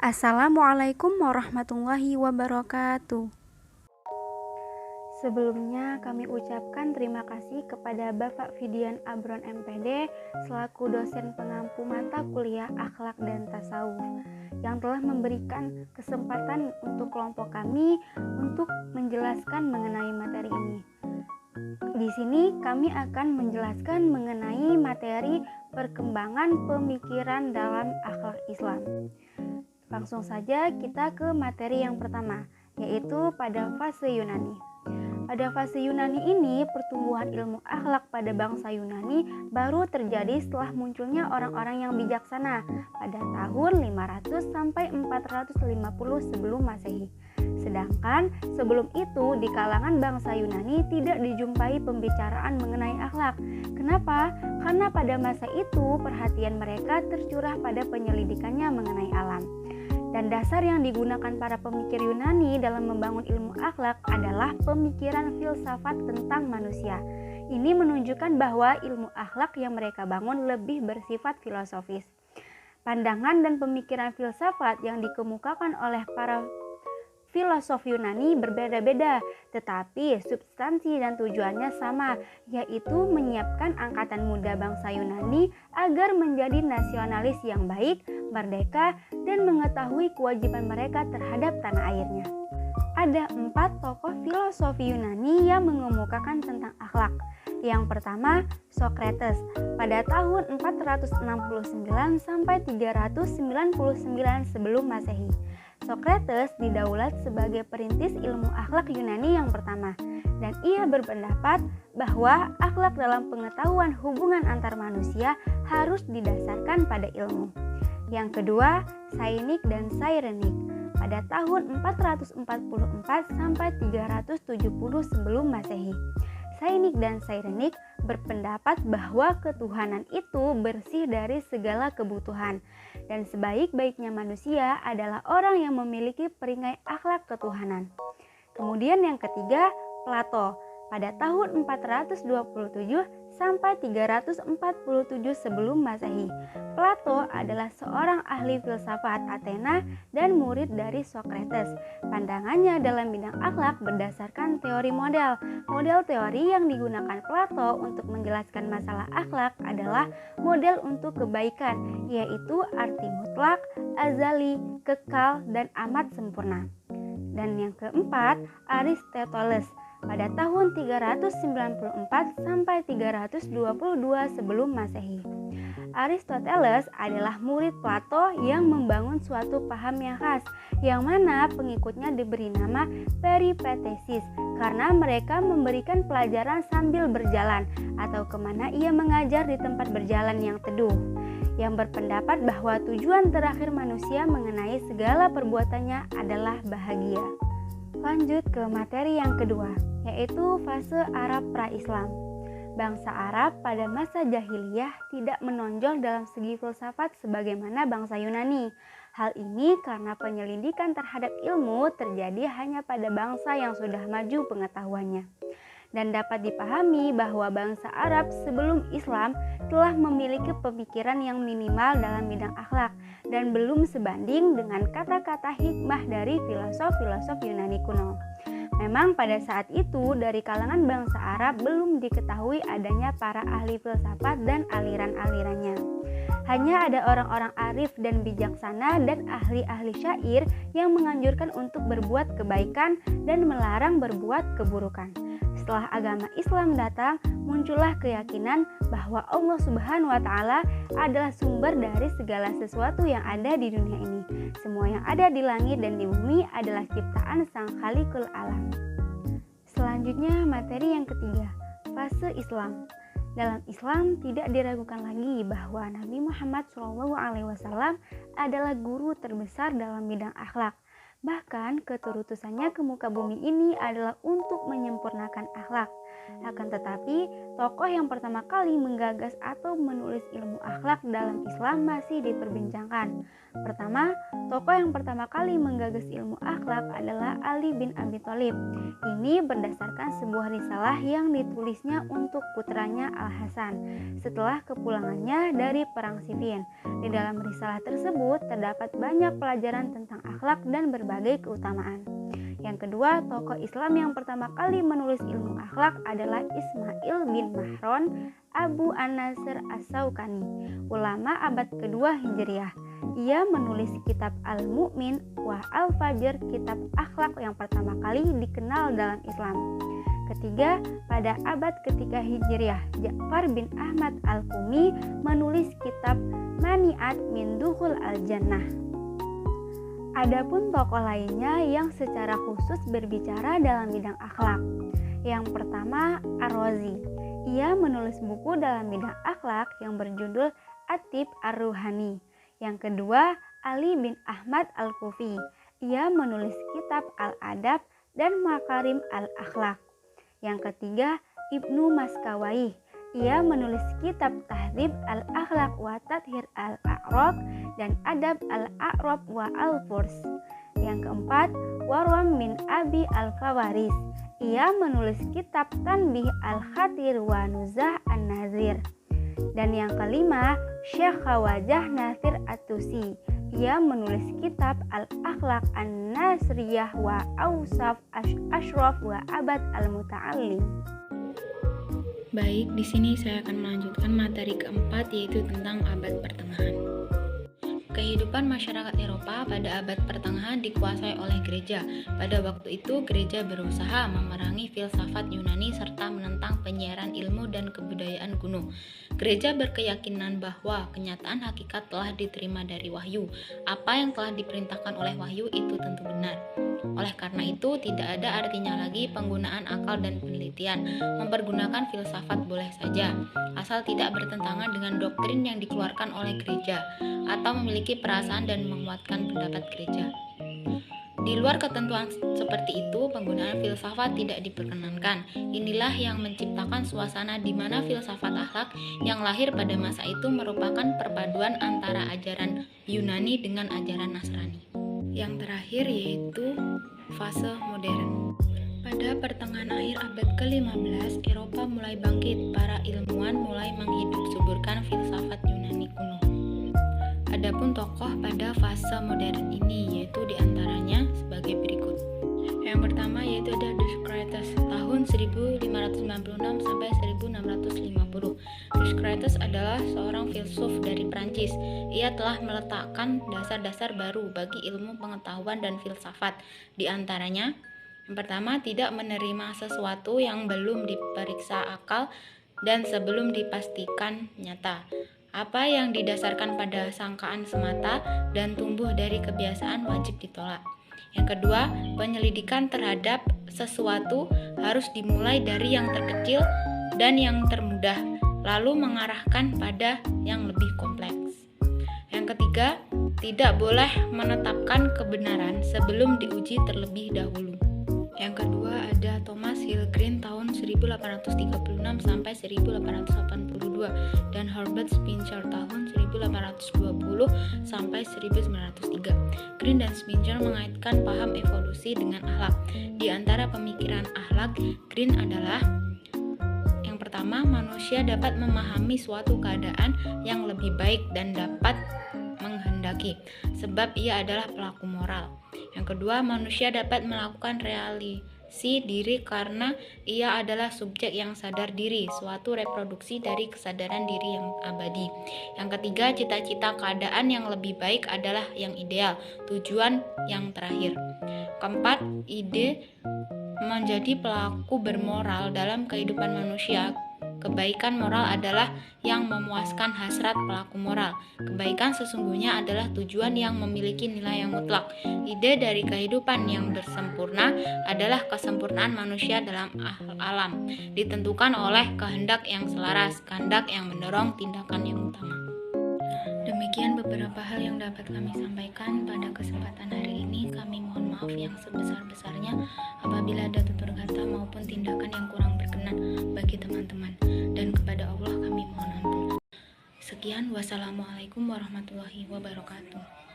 Assalamualaikum warahmatullahi wabarakatuh. Sebelumnya kami ucapkan terima kasih kepada Bapak Fidian Abron MPD selaku dosen pengampu mata kuliah Akhlak dan Tasawuf yang telah memberikan kesempatan untuk kelompok kami untuk menjelaskan mengenai materi ini. Di sini kami akan menjelaskan mengenai materi perkembangan pemikiran dalam akhlak Islam. Langsung saja kita ke materi yang pertama, yaitu pada fase Yunani. Pada fase Yunani ini, pertumbuhan ilmu akhlak pada bangsa Yunani baru terjadi setelah munculnya orang-orang yang bijaksana pada tahun 500 sampai 450 sebelum Masehi. Sedangkan sebelum itu di kalangan bangsa Yunani tidak dijumpai pembicaraan mengenai akhlak. Kenapa? Karena pada masa itu perhatian mereka tercurah pada penyelidikannya mengenai alam. Dan dasar yang digunakan para pemikir Yunani dalam membangun ilmu akhlak adalah pemikiran filsafat tentang manusia. Ini menunjukkan bahwa ilmu akhlak yang mereka bangun lebih bersifat filosofis. Pandangan dan pemikiran filsafat yang dikemukakan oleh para filosof Yunani berbeda-beda, tetapi substansi dan tujuannya sama, yaitu menyiapkan angkatan muda bangsa Yunani agar menjadi nasionalis yang baik, merdeka, dan mengetahui kewajiban mereka terhadap tanah airnya. Ada 4 tokoh filosofi Yunani yang mengemukakan tentang akhlak. Yang pertama, Socrates pada tahun 469 sampai 399 sebelum Masehi. Socrates didaulat sebagai perintis ilmu akhlak Yunani yang pertama, dan ia berpendapat bahwa akhlak dalam pengetahuan hubungan antar manusia harus didasarkan pada ilmu. Yang kedua, Cynic dan Cyrenaic pada tahun 444 sampai 370 sebelum Masehi. Cynic dan Cyrenaic berpendapat bahwa ketuhanan itu bersih dari segala kebutuhan dan sebaik-baiknya manusia adalah orang yang memiliki peringkai akhlak ketuhanan. Kemudian yang ketiga, Plato pada tahun 427 sampai 347 sebelum Masehi. Plato adalah seorang ahli filsafat Athena dan murid dari Socrates. Pandangannya dalam bidang akhlak berdasarkan teori model. Model teori yang digunakan Plato untuk menjelaskan masalah akhlak adalah model untuk kebaikan, yaitu arti mutlak, azali, kekal, dan amat sempurna. Dan yang keempat, Aristoteles pada tahun 394 sampai 322 sebelum Masehi. Aristoteles adalah murid Plato yang membangun suatu paham yang khas, yang mana pengikutnya diberi nama peripatesis karena mereka memberikan pelajaran sambil berjalan atau kemana ia mengajar di tempat berjalan yang teduh, yang berpendapat bahwa tujuan terakhir manusia mengenai segala perbuatannya adalah bahagia. Lanjut ke materi yang kedua, yaitu fase Arab pra-Islam. Bangsa Arab pada masa jahiliyah tidak menonjol dalam segi filsafat sebagaimana bangsa Yunani. Hal ini karena penyelidikan terhadap ilmu terjadi hanya pada bangsa yang sudah maju pengetahuannya. Dan dapat dipahami bahwa bangsa Arab sebelum Islam telah memiliki pemikiran yang minimal dalam bidang akhlak dan belum sebanding dengan kata-kata hikmah dari filosof-filosof Yunani kuno. Memang pada saat itu dari kalangan bangsa Arab belum diketahui adanya para ahli filsafat dan aliran-alirannya. Hanya ada orang-orang arif dan bijaksana dan ahli-ahli syair yang menganjurkan untuk berbuat kebaikan dan melarang berbuat keburukan. Setelah agama Islam datang, muncullah keyakinan bahwa Allah Subhanahu wa Ta'ala adalah sumber dari segala sesuatu yang ada di dunia ini. Semua yang ada di langit dan di bumi adalah ciptaan Sang Khaliqul Alam. Selanjutnya materi yang ketiga, fase Islam. Dalam Islam tidak diragukan lagi bahwa Nabi Muhammad SAW adalah guru terbesar dalam bidang akhlak. Bahkan keterutusannya ke muka bumi ini adalah untuk menyempurnakan akhlak. Akan tetapi, tokoh yang pertama kali menggagas atau menulis ilmu akhlak dalam Islam masih diperbincangkan. Pertama, tokoh yang pertama kali menggagas ilmu akhlak adalah Ali bin Abi Thalib. Ini berdasarkan sebuah risalah yang ditulisnya untuk putranya Al-Hasan setelah kepulangannya dari Perang Siffin. Di dalam risalah tersebut terdapat banyak pelajaran tentang akhlak dan berbagai keutamaan. Yang kedua, tokoh Islam yang pertama kali menulis ilmu akhlak adalah Ismail bin Mahron Abu An-Nasr As-Saukani, ulama abad kedua Hijriah. Ia menulis kitab Al-Mu'min wa Al-Fajr, kitab akhlak yang pertama kali dikenal dalam Islam. Ketiga, pada abad ketiga Hijriah, Ja'far bin Ahmad Al-Qumi menulis kitab Mani'at min Dukhul Al-Jannah. Adapun tokoh lainnya yang secara khusus berbicara dalam bidang akhlak. Yang pertama, Ar-Razi. Ia menulis buku dalam bidang akhlak yang berjudul At-Tib Ar-Ruhani. Yang kedua, Ali bin Ahmad Al-Kufi. Ia menulis kitab Al-Adab dan Makarim Al-Akhlak. Yang ketiga, Ibnu Maskawai. Ia menulis kitab Tahdhib Al-Akhlaq wa Tathhir Al-A'rab dan Adab Al-A'rab wa Al-Furs. Yang keempat, Warwam bin Abi Al-Fawaris. Ia menulis kitab Tanbih Al-Khatir wa Nuzah An-Nazir. Dan yang kelima, Syekh Khawajah Nasir At-Tusi. Ia menulis kitab Al-Akhlaq An-Nasriyah wa Awsaf Ashraf wa Abad Al-Muta'allim. Baik, di sini saya akan melanjutkan materi keempat, yaitu tentang abad pertengahan. Kehidupan masyarakat Eropa pada abad pertengahan dikuasai oleh gereja. Pada waktu itu, gereja berusaha memerangi filsafat Yunani serta menentang penyiaran ilmu dan kebudayaan kuno. Gereja berkeyakinan bahwa kenyataan hakikat telah diterima dari wahyu. Apa yang telah diperintahkan oleh wahyu itu tentu benar. Oleh karena itu, tidak ada artinya lagi penggunaan akal dan penelitian. Mempergunakan filsafat boleh saja, asal tidak bertentangan dengan doktrin yang dikeluarkan oleh gereja, atau memiliki perasaan dan menguatkan pendapat gereja. Di luar ketentuan seperti itu, penggunaan filsafat tidak diperkenankan. Inilah yang menciptakan suasana di mana filsafat akhlak yang lahir pada masa itu merupakan perpaduan antara ajaran Yunani dengan ajaran Nasrani. Yang terakhir yaitu fase modern. Pada pertengahan akhir abad ke-15, Eropa mulai bangkit. Para ilmuwan mulai menghidup-suburkan filsafat Yunani kuno. Adapun tokoh pada fase modern ini yaitu diantaranya sebagai berikut. Yang pertama yaitu ada Descartes tahun 1596 sampai 1650. Descartes adalah seorang filsuf dari Prancis. Ia telah meletakkan dasar-dasar baru bagi ilmu pengetahuan dan filsafat. Di antaranya, yang pertama, tidak menerima sesuatu yang belum diperiksa akal dan sebelum dipastikan nyata. Apa yang didasarkan pada sangkaan semata dan tumbuh dari kebiasaan wajib ditolak. Yang kedua, penyelidikan terhadap sesuatu harus dimulai dari yang terkecil dan yang termudah, lalu mengarahkan pada yang lebih kompleks. Yang ketiga, tidak boleh menetapkan kebenaran sebelum diuji terlebih dahulu. Yang kedua ada Thomas Hillgreen tahun 1836 sampai 1882 dan Herbert Spencer tahun 1820 sampai 1903. Green dan Spencer mengaitkan paham evolusi dengan akhlak. Di antara pemikiran akhlak, Green adalah yang pertama, manusia dapat memahami suatu keadaan yang lebih baik dan dapat menghendaki, sebab ia adalah pelaku moral. Yang kedua, manusia dapat melakukan realisasi diri karena ia adalah subjek yang sadar diri, suatu reproduksi dari kesadaran diri yang abadi. Yang ketiga, cita-cita keadaan yang lebih baik adalah yang ideal, tujuan yang terakhir. Keempat, ide menjadi pelaku bermoral dalam kehidupan manusia. Kebaikan moral adalah yang memuaskan hasrat pelaku moral. Kebaikan sesungguhnya adalah tujuan yang memiliki nilai yang mutlak. Ide dari kehidupan yang bersempurna adalah kesempurnaan manusia dalam alam, ditentukan oleh kehendak yang selaras, kehendak yang mendorong tindakan yang utama. Demikian beberapa hal yang dapat kami sampaikan pada kesempatan hari ini. Kami mohon maaf maaf yang sebesar-besarnya apabila ada tutur kata maupun tindakan yang kurang berkenan bagi teman-teman, dan kepada Allah kami mohon ampun. Sekian, wassalamualaikum warahmatullahi wabarakatuh.